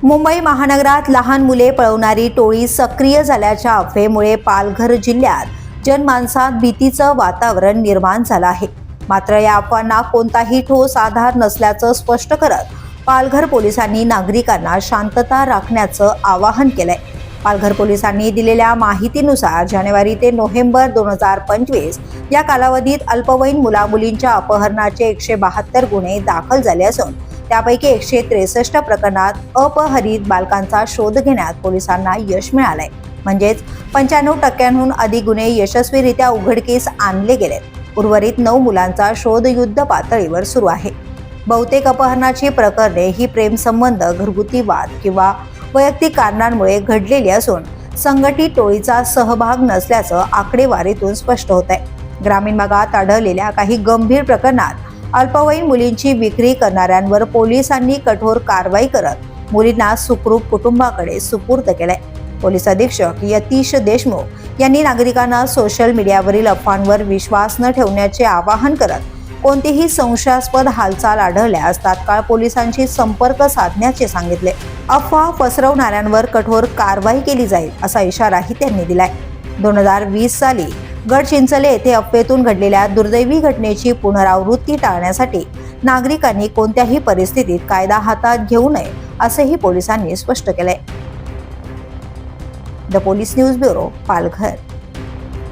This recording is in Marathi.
मुंबई महानगरात लहान मुले पळवणारी टोळी सक्रिय झाल्याच्या अफवेमुळे पालघर जिल्ह्यात जनमानसात भीतीचं वातावरण निर्माण झालं आहे। मात्र या अफवांना कोणताही ठोस आधार नसल्याचं स्पष्ट करत पालघर पोलिसांनी नागरिकांना शांतता राखण्याचं आवाहन केलंय। पालघर पोलिसांनी दिलेल्या माहितीनुसार जानेवारी ते नोव्हेंबर 2025 या कालावधीत अल्पवयीन मुलामुलींच्या अपहरणाचे 172 गुन्हे दाखल झाले असून त्यापैकी 163 प्रकरणात अपहरित बालकांचा शोध घेण्यात पोलिसांना यश मिळालंय। म्हणजेच 95% अधिक गुन्हे यशस्वीरित्या उघडकीस आणले गेलेत। उर्वरित 9 मुलांचा शोध युद्ध पातळीवर सुरू आहे। बहुतेक अपहरणाची प्रकरणे ही प्रेमसंबंध, घरगुती वाद किंवा वैयक्तिक कारणांमुळे घडलेली असून संघटित टोळीचा सहभाग नसल्याचं आकडेवारीतून स्पष्ट होत आहे। ग्रामीण भागात आढळलेल्या काही गंभीर प्रकरणात अल्पवयीन मुलींची विक्री करणाऱ्यांवर पोलिसांनी कठोर कारवाई करत मुलींना सुखरूप कुटुंबाकडे सुपूर्द केलंय। पोलीस अधीक्षक यतीश देशमुख यांनी नागरिकांना सोशल मीडियावरील अफवांवर विश्वास न ठेवण्याचे आवाहन करत कोणतीही संशयास्पद हालचाल आढळल्यास तात्काळ पोलिसांशी संपर्क साधण्याचे सांगितले। अफवा पसरवणाऱ्यांवर कठोर कारवाई केली जाईल असा इशाराही त्यांनी दिलाय। 2020 साली गडचिंचले येथे अफवेतून घडलेल्या दुर्दैवी घटनेची पुनरावृत्ती टाळण्यासाठी नागरिकांनी कोणत्याही परिस्थितीत कायदा हातात घेऊ नये असेही पोलिसांनी स्पष्ट केले। The police news bureau, Palghar.